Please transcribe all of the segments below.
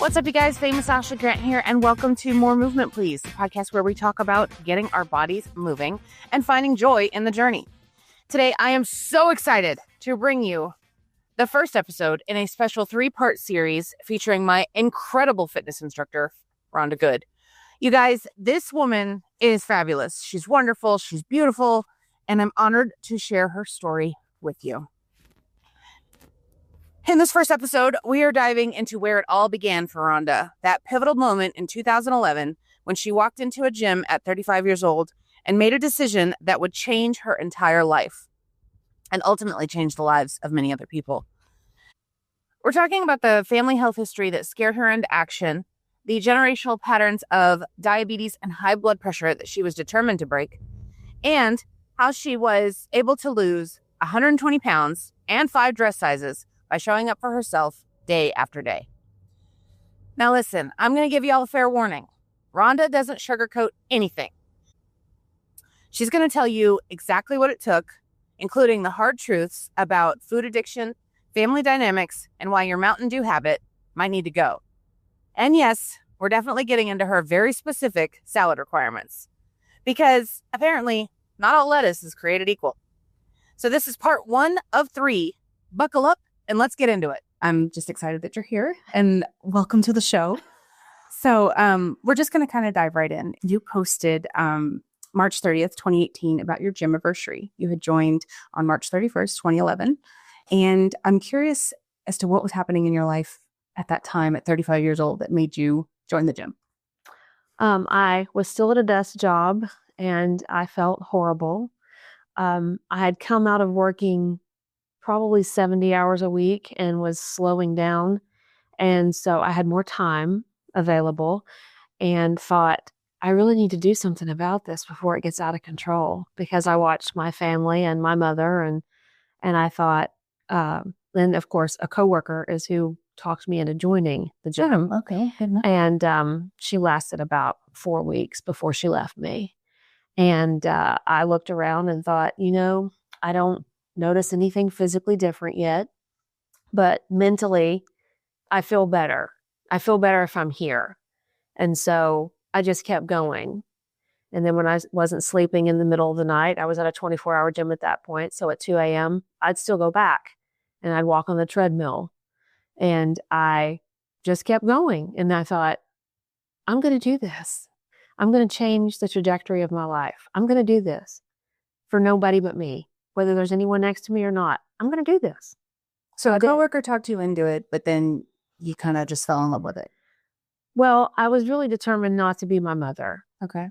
What's up, you guys? Famous Ashley Grant here, and welcome to More Movement, Please, the podcast where we talk about getting our bodies moving and finding joy in the journey. Today, I am so excited to bring you the first episode in a special 3-part series featuring my incredible fitness instructor, Rhonda Good. You guys, this woman is fabulous. She's wonderful. She's beautiful. And I'm honored to share her story with you. In this first episode, we are diving into where it all began for Rhonda, that pivotal moment in 2011 when she walked into a gym at 35 years old and made a decision that would change her entire life and ultimately change the lives of many other people. We're talking about the family health history that scared her into action, the generational patterns of diabetes and high blood pressure that she was determined to break, and how she was able to lose 120 pounds and 5 dress sizes by showing up for herself day after day. Now listen, I'm going to give you all a fair warning. Rhonda doesn't sugarcoat anything. She's going to tell you exactly what it took, including the hard truths about food addiction, family dynamics, and why your Mountain Dew habit might need to go. And yes, we're definitely getting into her very specific salad requirements, because apparently not all lettuce is created equal. So this is part 1 of 3. Buckle up and let's get into it. I'm just excited that you're here and welcome to the show. So we're just going to kind of dive right in. You posted March 30th, 2018 about your gym anniversary. You had joined on March 31st, 2011. And I'm curious as to what was happening in your life at that time at 35 years old that made you join the gym. I was still at a desk job and I felt horrible. I had come out of working probably 70 hours a week and was slowing down. And so I had more time available and thought, I really need to do something about this before it gets out of control, because I watched my family and my mother and I thought, then of course a coworker is who talked me into joining the gym. Okay, good enough. And she lasted about 4 weeks before she left me. And I looked around and thought, I don't notice anything physically different yet, but mentally I feel better. I feel better if I'm here. And so I just kept going. And then when I wasn't sleeping in the middle of the night, I was at a 24-hour gym at that point. So at 2 a.m., I'd still go back and I'd walk on the treadmill. And I just kept going. And I thought, I'm going to do this. I'm going to change the trajectory of my life. I'm going to do this for nobody but me, whether there's anyone next to me or not. I'm going to do this. So a coworker talked you into it, but then you kind of just fell in love with it. Well, I was really determined not to be my mother. Okay.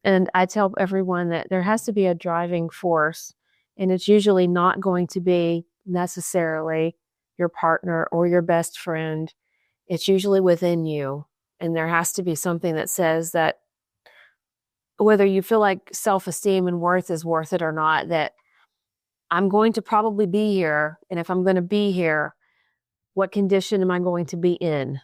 And I tell everyone that there has to be a driving force, and it's usually not going to be necessarily your partner or your best friend. It's usually within you. And there has to be something that says that whether you feel like self-esteem and worth is worth it or not, that I'm going to probably be here. And if I'm going to be here, what condition am I going to be in?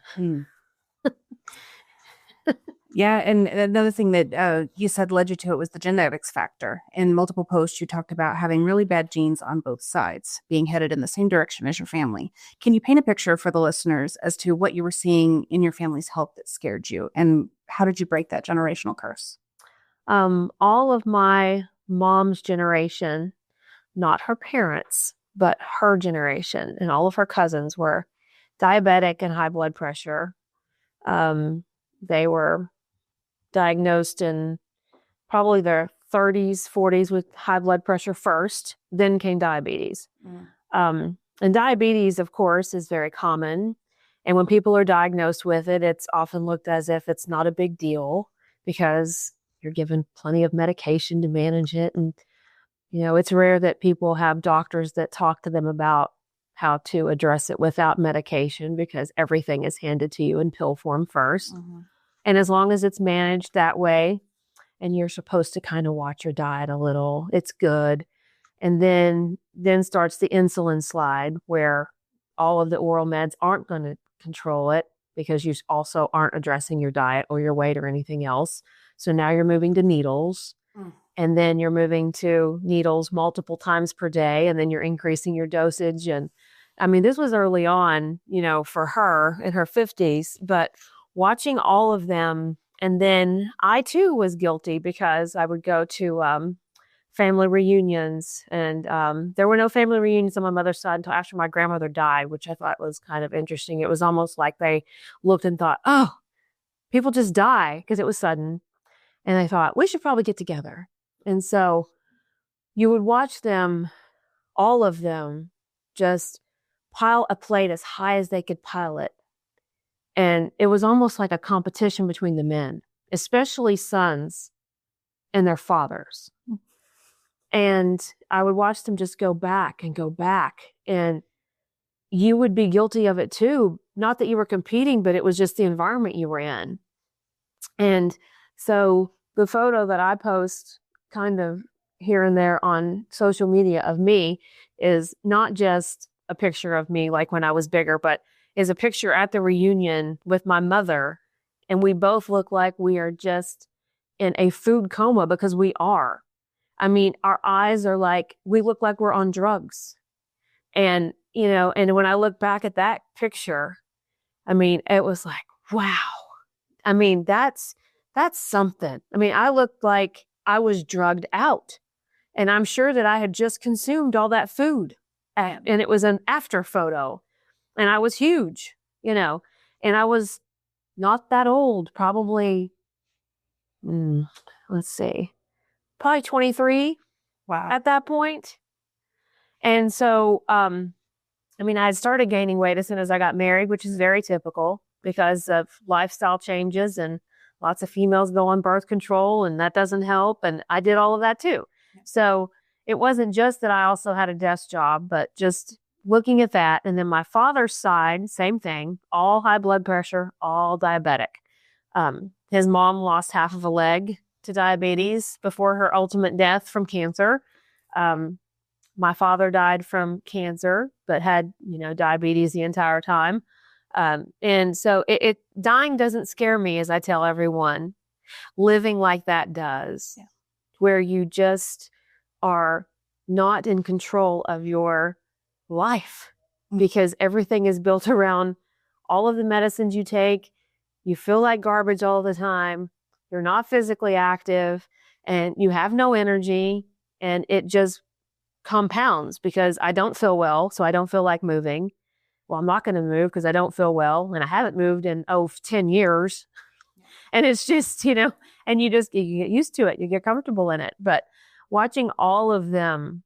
Yeah. And another thing that you said led you to it was the genetics factor. In multiple posts, you talked about having really bad genes on both sides, being headed in the same direction as your family. Can you paint a picture for the listeners as to what you were seeing in your family's health that scared you? And how did you break that generational curse? All of my mom's generation, not her parents, but her generation, and all of her cousins were diabetic and high blood pressure. They were diagnosed in probably their 30s, 40s with high blood pressure first, then came diabetes. And diabetes, of course, is very common. And when people are diagnosed with it, it's often looked as if it's not a big deal because you're given plenty of medication to manage it. And, it's rare that people have doctors that talk to them about how to address it without medication, because everything is handed to you in pill form first. Mm-hmm. And as long as it's managed that way, and you're supposed to kind of watch your diet a little, it's good. And then starts the insulin slide, where all of the oral meds aren't going to control it because you also aren't addressing your diet or your weight or anything else. So now you're moving to needles. And then you're moving to needles multiple times per day, and then you're increasing your dosage. And I mean, this was early on, for her in her 50s, but watching all of them. And then I too was guilty because I would go to family reunions, and there were no family reunions on my mother's side until after my grandmother died, which I thought was kind of interesting. It was almost like they looked and thought, oh, people just die, because it was sudden. And they thought, we should probably get together. And so you would watch them, all of them, just pile a plate as high as they could pile it. And it was almost like a competition between the men, especially sons and their fathers. And I would watch them just go back and go back. And you would be guilty of it too. Not that you were competing, but it was just the environment you were in. And so the photo that I post kind of here and there on social media of me is not just a picture of me like when I was bigger, but is a picture at the reunion with my mother. And we both look like we are just in a food coma, because we are. I mean, our eyes are like, we look like we're on drugs. And, and when I look back at that picture, I mean, it was like, wow. I mean, that's something. I mean, I looked like I was drugged out. And I'm sure that I had just consumed all that food. And it was an after photo. And I was huge, and I was not that old, probably, let's see, probably 23. Wow. At that point. And so, I mean, I had started gaining weight as soon as I got married, which is very typical because of lifestyle changes, and lots of females go on birth control, and that doesn't help. And I did all of that too. So it wasn't just that I also had a desk job, but just looking at that. And then my father's side, same thing, all high blood pressure, all diabetic. His mom lost half of a leg to diabetes before her ultimate death from cancer. My father died from cancer, but had, diabetes the entire time. And so dying doesn't scare me, as I tell everyone. Living like that does, where you just are not in control of your life, because everything is built around all of the medicines you take. You feel like garbage all the time. You're not physically active, and you have no energy, and it just compounds because I don't feel well, so I don't feel like moving. Well, I'm not going to move because I don't feel well, and I haven't moved in 10 years. And it's just, and you get used to it. You get comfortable in it. But watching all of them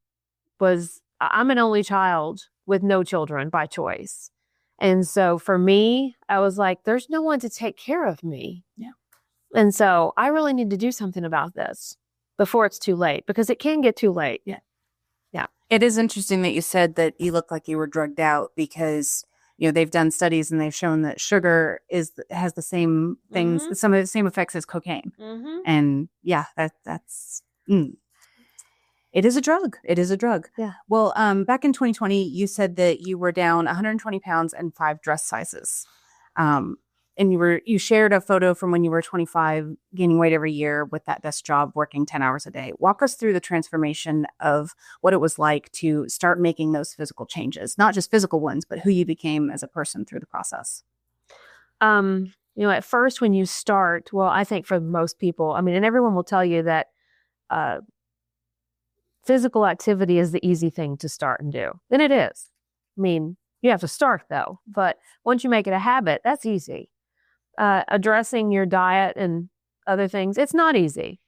I'm an only child with no children by choice. And so for me, I was like, there's no one to take care of me. Yeah. And so I really need to do something about this before it's too late, because it can get too late. Yeah. Yeah. It is interesting that you said that you look like you were drugged out, because they've done studies and they've shown that sugar has the same things, some of the same effects as cocaine. And yeah, that's it is a drug. It is a drug. Yeah. Well, back in 2020, you said that you were down 120 pounds and 5 dress sizes. And you shared a photo from when you were 25, gaining weight every year with that desk job, working 10 hours a day. Walk us through the transformation of what it was like to start making those physical changes, not just physical ones, but who you became as a person through the process. At first when you start, well, I think for most people, and everyone will tell you that physical activity is the easy thing to start and do. And it is. You have to start though. But once you make it a habit, that's easy. Addressing your diet and other things, it's not easy.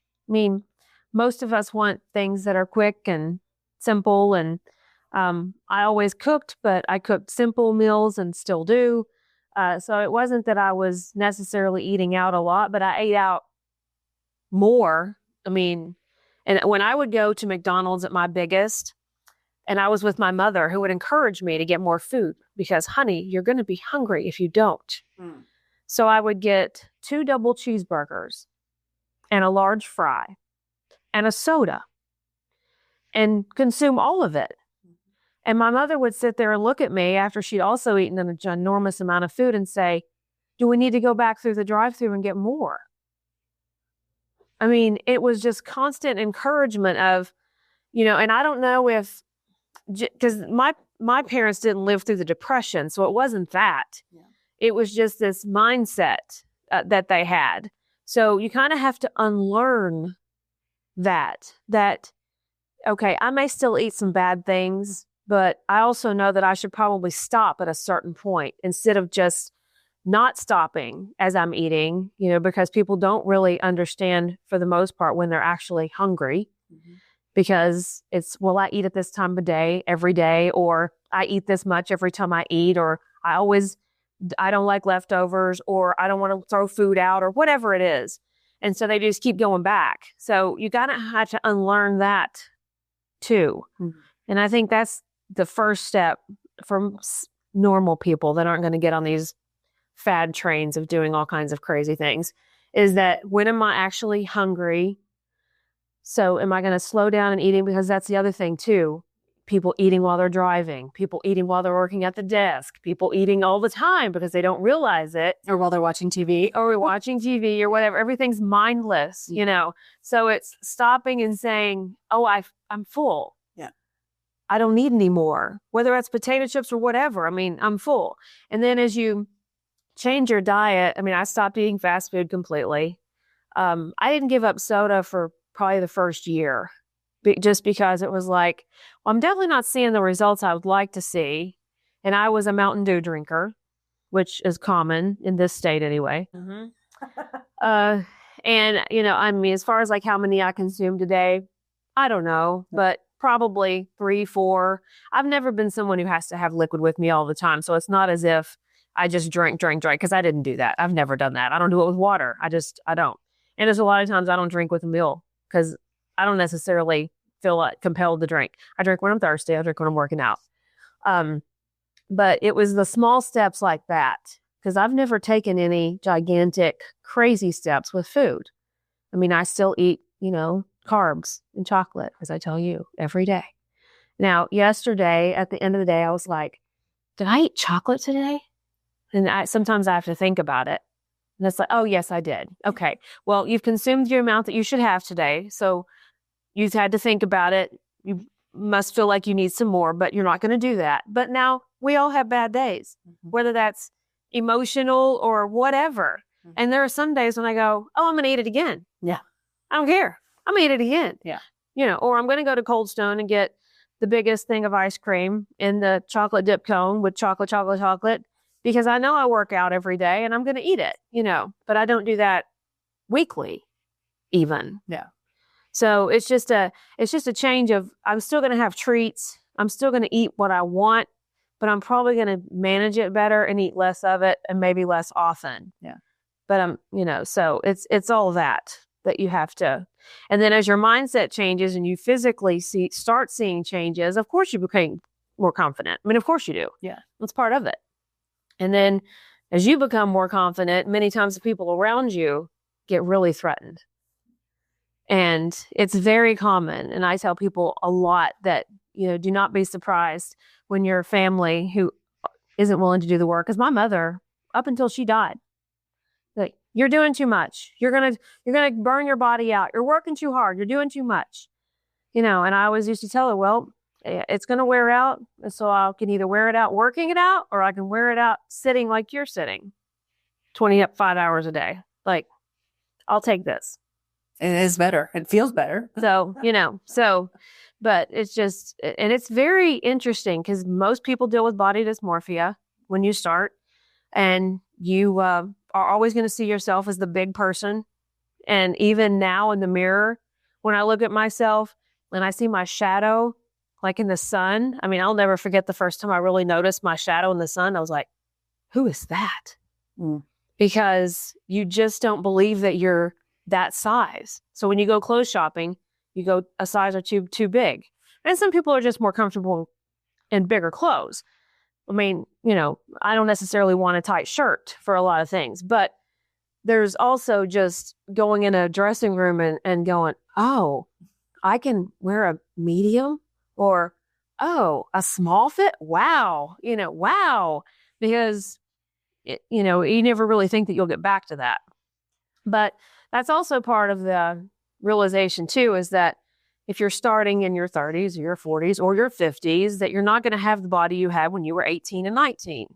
Most of us want things that are quick and simple. And I always cooked, but I cooked simple meals and still do. So it wasn't that I was necessarily eating out a lot, but I ate out more. And when I would go to McDonald's at my biggest, and I was with my mother, who would encourage me to get more food because, honey, you're going to be hungry if you don't. So I would get 2 double cheeseburgers and a large fry and a soda and consume all of it. And my mother would sit there and look at me after she'd also eaten an enormous amount of food and say, do we need to go back through the drive-thru and get more? It was just constant encouragement of, and I don't know if, because my parents didn't live through the Depression, so it wasn't that. Yeah. It was just this mindset that they had. So you kind of have to unlearn that, okay, I may still eat some bad things, but I also know that I should probably stop at a certain point instead of just not stopping as I'm eating, because people don't really understand for the most part when they're actually hungry, because it's, well, I eat at this time of day every day, or I eat this much every time I eat, or I don't like leftovers, or I don't want to throw food out, or whatever it is. And so they just keep going back. So you got to have to unlearn that too. And I think that's the first step for normal people that aren't going to get on these fad trains of doing all kinds of crazy things, is that when am I actually hungry? So am I going to slow down in eating? Because that's the other thing too. People eating while they're driving, people eating while they're working at the desk, people eating all the time because they don't realize it. Or while they're watching TV. Or watching TV or whatever. Everything's mindless, So it's stopping and saying, oh, I'm full. Yeah. I don't need any more. Whether that's potato chips or whatever. I mean, I'm full. And then as you change your diet, I stopped eating fast food completely. I didn't give up soda for probably the first year, just because it was like, well, I'm definitely not seeing the results I would like to see. And I was a Mountain Dew drinker, which is common in this state anyway. And, as far as like how many I consumed a day, I don't know, but probably 3, 4. I've never been someone who has to have liquid with me all the time. So it's not as if I just drink, because I didn't do that. I've never done that. I don't do it with water. I don't. And there's a lot of times I don't drink with a meal because I don't necessarily feel like compelled to drink. I drink when I'm thirsty. I drink when I'm working out. But it was the small steps like that, because I've never taken any gigantic, crazy steps with food. I still eat, carbs and chocolate, as I tell you, every day. Now, yesterday, at the end of the day, I was like, did I eat chocolate today? And sometimes I have to think about it. And it's like, oh, yes, I did. Okay. Well, you've consumed the amount that you should have today. So you've had to think about it. You must feel like you need some more, but you're not going to do that. But now we all have bad days, whether that's emotional or whatever. And there are some days when I go, oh, I'm going to eat it again. Yeah. I don't care. I'm going to eat it again. Yeah. Or I'm going to go to Cold Stone and get the biggest thing of ice cream in the chocolate dip cone with chocolate, because I know I work out every day and I'm going to eat it, but I don't do that weekly even. Yeah. So it's just a change of, I'm still going to have treats. I'm still going to eat what I want, but I'm probably going to manage it better and eat less of it and maybe less often. Yeah. But so it's all that you have to. And then as your mindset changes and you physically start seeing changes, of course you become more confident. Of course you do. Yeah. That's part of it. And then as you become more confident, many times the people around you get really threatened. And it's very common. And I tell people a lot that, do not be surprised when your family who isn't willing to do the work. Because my mother, up until she died, like, you're doing too much. You're gonna burn your body out. You're working too hard. You're doing too much. And I always used to tell her, well, it's going to wear out. So I can either wear it out working it out, or I can wear it out sitting like you're sitting 25 hours a day. Like, I'll take this. It is better. It feels better. So, but it's just, and it's very interesting because most people deal with body dysmorphia when you start, and you are always going to see yourself as the big person. And even now in the mirror, when I look at myself and I see my shadow, like in the sun, I'll never forget the first time I really noticed my shadow in the sun. I was like, who is that? Because you just don't believe that you're that size. So when you go clothes shopping, you go a size or two too big. And some people are just more comfortable in bigger clothes. I don't necessarily want a tight shirt for a lot of things, but there's also just going in a dressing room and going, oh, I can wear a medium, or, oh, a small fit. Wow. Wow. Because, you never really think that you'll get back to that. But that's also part of the realization too, is that if you're starting in your 30s or your 40s or your 50s, that you're not going to have the body you had when you were 18 and 19.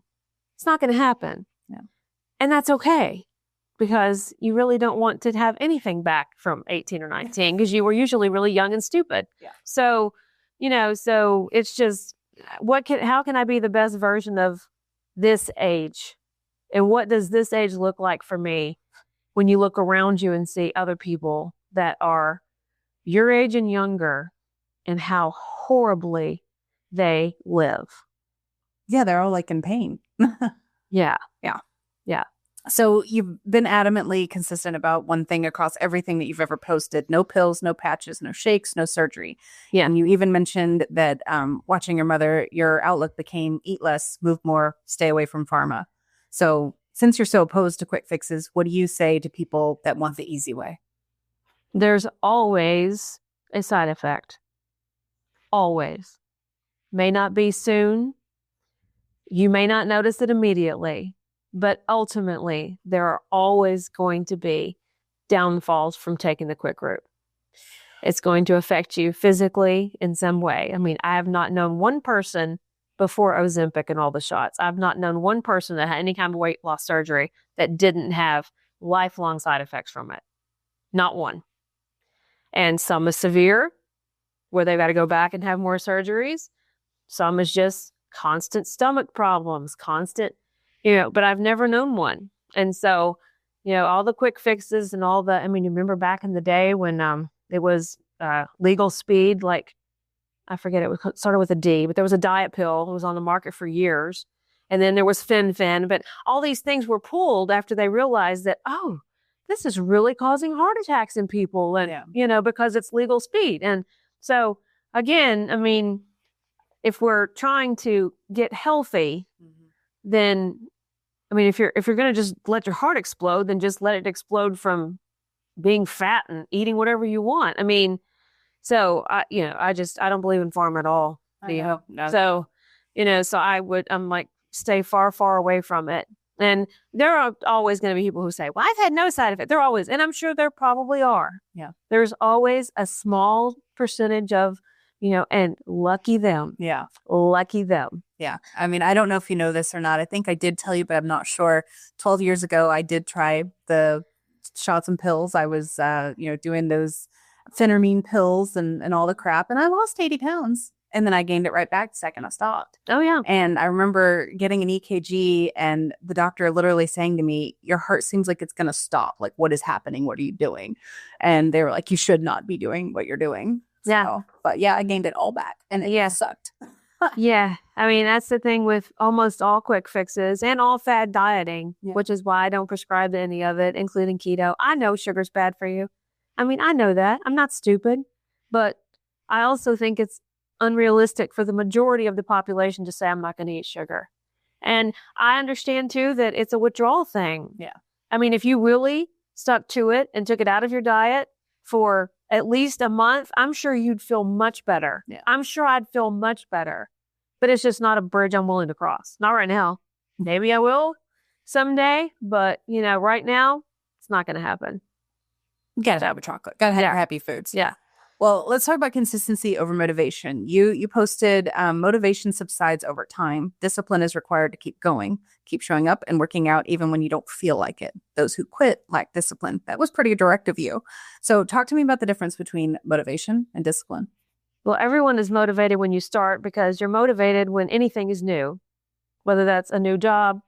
It's not going to happen. Yeah. And that's okay, because you really don't want to have anything back from 18 or 19 because you were usually really young and stupid. Yeah. So, so it's just, how can I be the best version of this age? And what does this age look like for me when you look around you and see other people that are your age and younger and how horribly they live? Yeah, they're all like in pain. Yeah. Yeah. Yeah. So you've been adamantly consistent about one thing across everything that you've ever posted: no pills, no patches, no shakes, no surgery. Yeah. And you even mentioned that watching your mother, your outlook became eat less, move more, stay away from pharma. So since you're so opposed to quick fixes, what do you say to people that want the easy way? There's always a side effect. Always. May not be soon. You may not notice it immediately, but ultimately there are always going to be downfalls from taking the quick route. It's going to affect you physically in some way. I mean, I have not known one person before Ozempic and all the shots. I've not known one person that had any kind of weight loss surgery that didn't have lifelong side effects from it. Not one. And some is severe, where they've got to go back and have more surgeries. Some is just constant stomach problems, but I've never known one. And so, all the quick fixes and all you remember back in the day when it was legal speed, like, I forget, it was started with a D, but there was a diet pill. It was on the market for years. And then there was Fen-Phen, but all these things were pulled after they realized that, oh, this is really causing heart attacks in people, and, because it's legal speed. And so, again, if we're trying to get healthy, then, if you're going to just let your heart explode, then just let it explode from being fat and eating whatever you want. So I don't believe in pharma at all. No. So, I'm like, stay far, far away from it. And there are always going to be people who say, well, I've had no side effect. There always, and I'm sure there probably are. Yeah. There's always a small percentage of, and lucky them. Yeah. Lucky them. Yeah. I don't know if you know this or not. I think I did tell you, but I'm not sure. 12 years ago, I did try the shots and pills. I was, doing those phentermine pills and all the crap, and I lost 80 pounds. And then I gained it right back the second I stopped. Oh, yeah. And I remember getting an EKG and the doctor literally saying to me, your heart seems like it's going to stop. Like, what is happening? What are you doing? And they were like, you should not be doing what you're doing. Yeah. So, but yeah, I gained it all back and it sucked. Yeah. That's the thing with almost all quick fixes and all fad dieting, which is why I don't prescribe to any of it, including keto. I know sugar's bad for you. I know that. I'm not stupid, but I also think it's unrealistic for the majority of the population to say, I'm not going to eat sugar. And I understand too that it's a withdrawal thing. Yeah. If you really stuck to it and took it out of your diet for at least a month, I'm sure you'd feel much better. Yeah. I'm sure I'd feel much better, but it's just not a bridge I'm willing to cross. Not right now. Maybe I will someday, but right now it's not going to happen. You gotta have a chocolate. Gotta have your happy foods. Yeah. Well, let's talk about consistency over motivation. You posted motivation subsides over time. Discipline is required to keep going, keep showing up and working out even when you don't feel like it. Those who quit lack discipline. That was pretty direct of you. So talk to me about the difference between motivation and discipline. Well, everyone is motivated when you start because you're motivated when anything is new, whether that's a new job,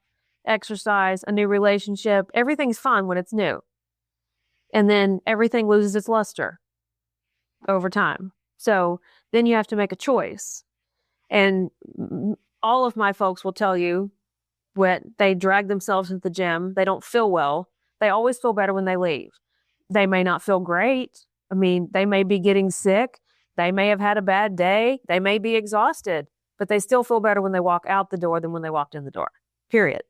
exercise, a new relationship. Everything's fun when it's new. And then everything loses its luster over time. So then you have to make a choice. And all of my folks will tell you when they drag themselves into the gym, they don't feel well. They always feel better when they leave. They may not feel great. They may be getting sick. They may have had a bad day. They may be exhausted, but they still feel better when they walk out the door than when they walked in the door, period.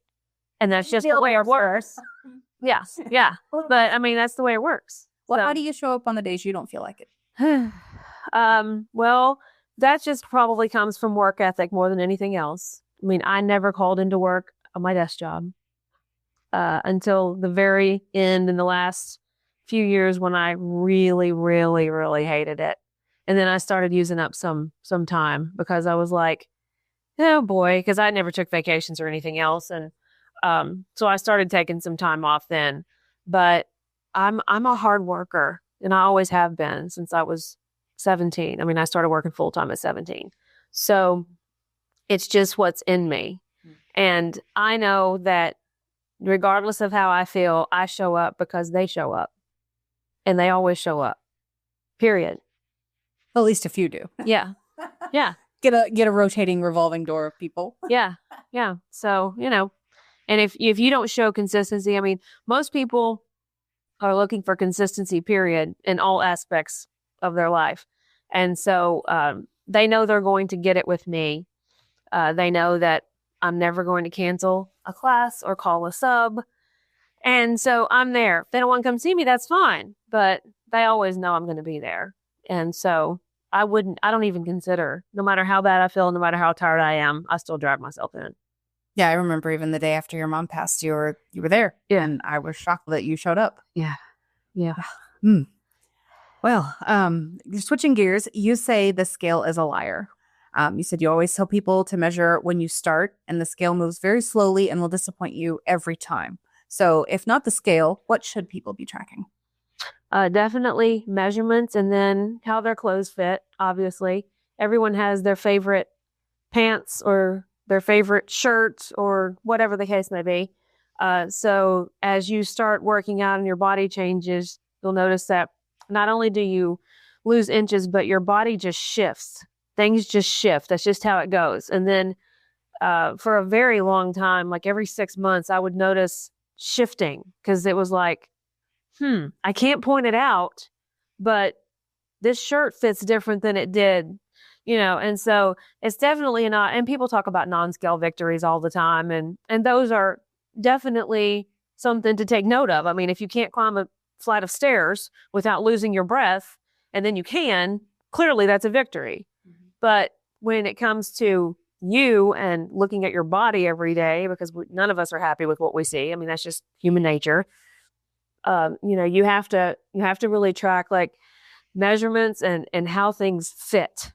And that's just the way it works. Yeah. Yeah. But that's the way it works. Well, how do you show up on the days you don't feel like it? Well, that just probably comes from work ethic more than anything else. I never called into work on my desk job until the very end in the last few years when I really, really, really hated it. And then I started using up some time because I was like, oh boy, because I never took vacations or anything else. And so I started taking some time off then. But I'm a hard worker, and I always have been since I was 17. I mean, I started working full time at 17. So it's just what's in me. And I know that regardless of how I feel, I show up because they show up. And they always show up. Period. Well, at least a few do. Yeah. Yeah. Get a rotating revolving door of people. Yeah. Yeah. So, and if you don't show consistency, I mean, most people are looking for consistency, period, in all aspects of their life. And so they know they're going to get it with me. They know that I'm never going to cancel a class or call a sub. And so I'm there. If they don't want to come see me, that's fine. But they always know I'm going to be there. And so I don't even consider, no matter how bad I feel, no matter how tired I am, I still drag myself in. Yeah, I remember even the day after your mom passed, you were there. Yeah. And I was shocked that you showed up. Yeah. Yeah. Well, switching gears, you say the scale is a liar. You said you always tell people to measure when you start, and the scale moves very slowly and will disappoint you every time. So if not the scale, what should people be tracking? Definitely measurements, and then how their clothes fit, obviously. Everyone has their favorite pants or their favorite shirt or whatever the case may be. So as you start working out and your body changes, you'll notice that not only do you lose inches, but your body just shifts. Things just shift. That's just how it goes. And then for a very long time, like every 6 months, I would notice shifting because it was like, I can't point it out, but this shirt fits different than it did, and so it's definitely not, and people talk about non-scale victories all the time. And those are definitely something to take note of. I mean, if you can't climb a flight of stairs without losing your breath, and then you can, clearly that's a victory. But when it comes to you and looking at your body every day, because none of us are happy with what we see. I mean, that's just human nature. You have to really track like measurements and how things fit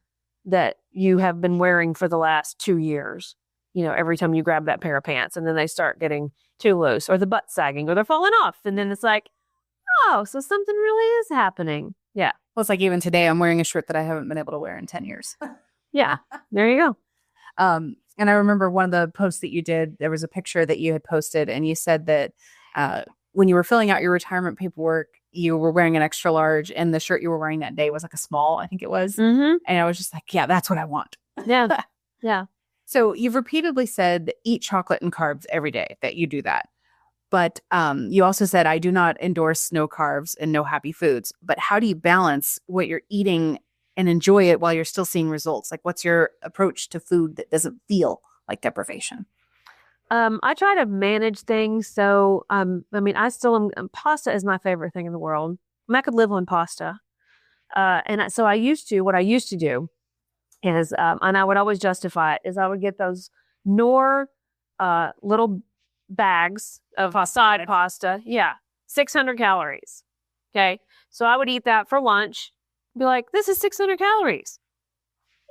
that you have been wearing for the last 2 years. Every time you grab that pair of pants and then they start getting too loose or the butt sagging or they're falling off. And then it's like, oh, so something really is happening. Yeah. Well, it's like even today I'm wearing a shirt that I haven't been able to wear in 10 years. Yeah. There you go. And I remember one of the posts that you did, there was a picture that you had posted and you said that when you were filling out your retirement paperwork, you were wearing an extra large and the shirt you were wearing that day was like a small, I think it was. Mm-hmm. And I was just like, yeah, that's what I want. Yeah. Yeah. So you've repeatedly said eat chocolate and carbs every day, that you do that. But you also said, I do not endorse no carbs and no happy foods. But how do you balance what you're eating and enjoy it while you're still seeing results? Like, what's your approach to food that doesn't feel like deprivation? I try to manage things. So, I still am, pasta is my favorite thing in the world. I could live on pasta. So what I used to do is, and I would always justify it, is I would get those Knorr little bags of side pasta. Yeah. 600 calories. Okay. So I would eat that for lunch. Be like, this is 600 calories.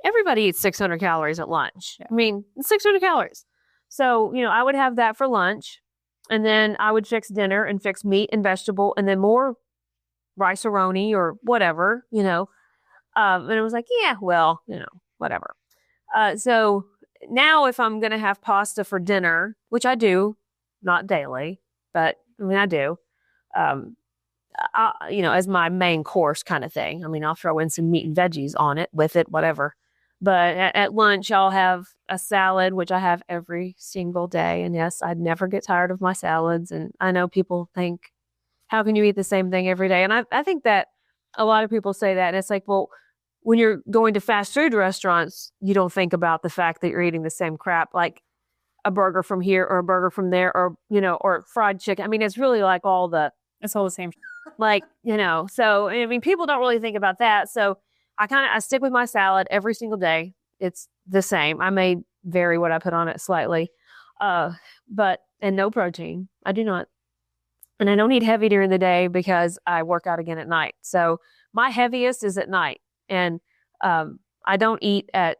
Everybody eats 600 calories at lunch. I mean, it's 600 calories. So, I would have that for lunch, and then I would fix dinner and fix meat and vegetable and then more rice-a-roni or whatever, and it was like, yeah, well, whatever. So now if I'm going to have pasta for dinner, which I do, not daily, but I do, as my main course kind of thing. I mean, I'll throw in some meat and veggies on it, with it, whatever. But at lunch, I'll have a salad, which I have every single day. And yes, I'd never get tired of my salads. And I know people think, how can you eat the same thing every day? And I think that a lot of people say that. And it's like, well, when you're going to fast food restaurants, you don't think about the fact that you're eating the same crap, like a burger from here or a burger from there, or, or fried chicken. I mean, it's really like it's all the same. Like, so, people don't really think about that. So I stick with my salad every single day. It's the same. I may vary what I put on it slightly, and no protein. I do not. And I don't eat heavy during the day because I work out again at night. So my heaviest is at night. And I don't eat at,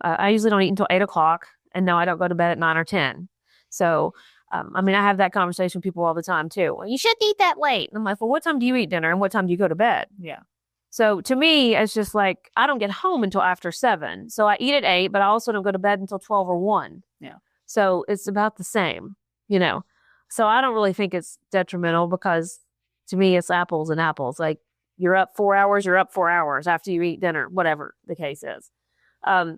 I usually don't eat until 8 o'clock. And no, I don't go to bed at 9 or 10. So, I mean, I have that conversation with people all the time too. Well, you shouldn't eat that late. And I'm like, well, what time do you eat dinner and what time do you go to bed? Yeah. So to me, it's just like, I don't get home until after 7. So I eat at 8, but I also don't go to bed until 12 or 1. Yeah. So it's about the same, you know? So I don't really think it's detrimental because to me, it's apples and apples. Like you're up 4 hours, you're up 4 hours after you eat dinner, whatever the case is.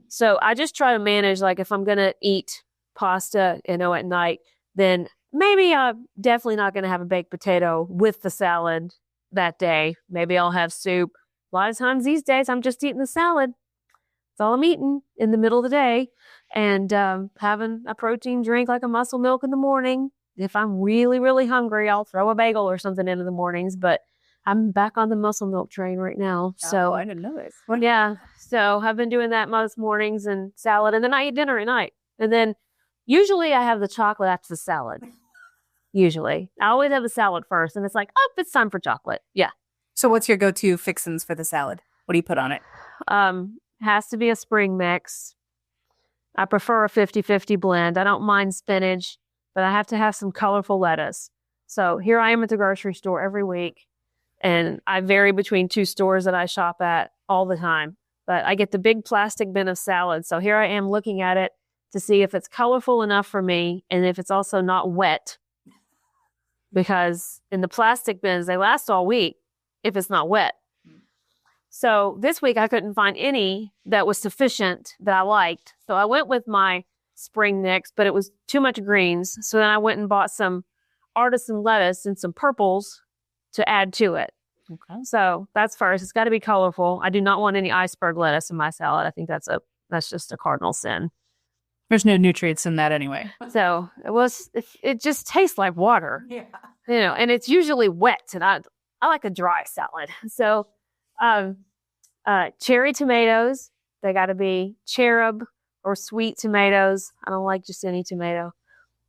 So I just try to manage, like if I'm going to eat pasta, at night, then maybe I'm definitely not going to have a baked potato with the salad that day. Maybe I'll have soup. A lot of times these days, I'm just eating the salad. That's all I'm eating in the middle of the day. And having a protein drink like a muscle milk in the morning. If I'm really, really hungry, I'll throw a bagel or something into the mornings. But I'm back on the muscle milk train right now. So I didn't know this. Yeah. So I've been doing that most mornings and salad. And then I eat dinner at night. And then usually I have the chocolate after the salad. Usually. I always have the salad first. And it's like, oh, it's time for chocolate. Yeah. So what's your go-to fixins for the salad? What do you put on it? Has to be a spring mix. I prefer a 50-50 blend. I don't mind spinach, but I have to have some colorful lettuce. So here I am at the grocery store every week, and I vary between 2 stores that I shop at all the time. But I get the big plastic bin of salad. So here I am looking at it to see if it's colorful enough for me and if it's also not wet. Because in the plastic bins, they last all week if it's not wet. So this week I couldn't find any that was sufficient that I liked. So I went with my spring mix, but it was too much greens. So then I went and bought some artisan lettuce and some purples to add to it. Okay. So that's first. It's got to be colorful. I do not want any iceberg lettuce in my salad. I think that's just a cardinal sin. There's no nutrients in that anyway. So it just tastes like water. Yeah. And it's usually wet, and I like a dry salad. So cherry tomatoes, they got to be cherub or sweet tomatoes. I don't like just any tomato.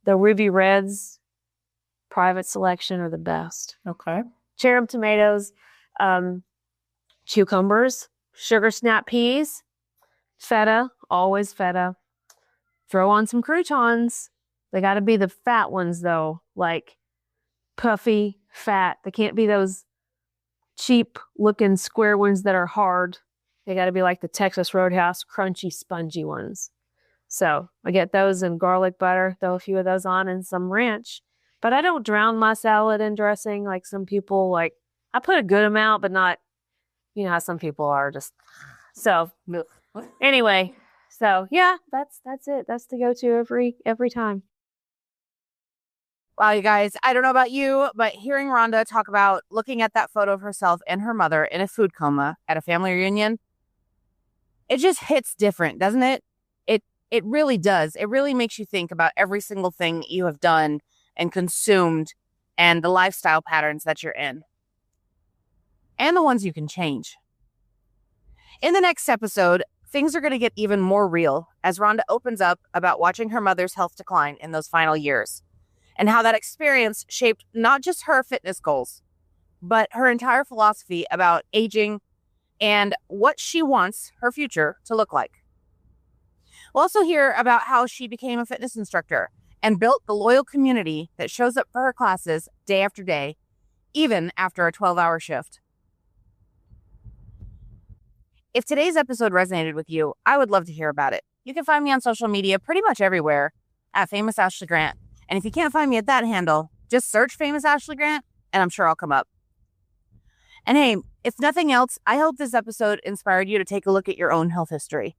The ruby reds, private selection, are the best. Okay. Cherub tomatoes, cucumbers, sugar snap peas, feta, always feta. Throw on some croutons. They got to be the fat ones, though, like puffy, fat. They can't be those cheap-looking square ones that are hard. They got to be like the Texas Roadhouse, crunchy, spongy ones. So I get those in garlic butter, throw a few of those on, and some ranch. But I don't drown my salad in dressing like some people. Like I put a good amount, but not, how some people are just. So anyway. So yeah, that's it. That's the go-to every time. Wow, you guys, I don't know about you, but hearing Rhonda talk about looking at that photo of herself and her mother in a food coma at a family reunion, it just hits different, doesn't it? It really does. It really makes you think about every single thing you have done and consumed and the lifestyle patterns that you're in. And the ones you can change. In the next episode, things are going to get even more real as Rhonda opens up about watching her mother's health decline in those final years and how that experience shaped not just her fitness goals, but her entire philosophy about aging and what she wants her future to look like. We'll also hear about how she became a fitness instructor and built the loyal community that shows up for her classes day after day, even after a 12-hour shift. If today's episode resonated with you, I would love to hear about it. You can find me on social media pretty much everywhere at Famous Ashley Grant. And if you can't find me at that handle, just search Famous Ashley Grant and I'm sure I'll come up. And hey, if nothing else, I hope this episode inspired you to take a look at your own health history.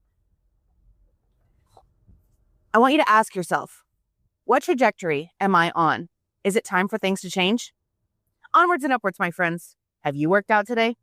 I want you to ask yourself, what trajectory am I on? Is it time for things to change? Onwards and upwards, my friends. Have you worked out today?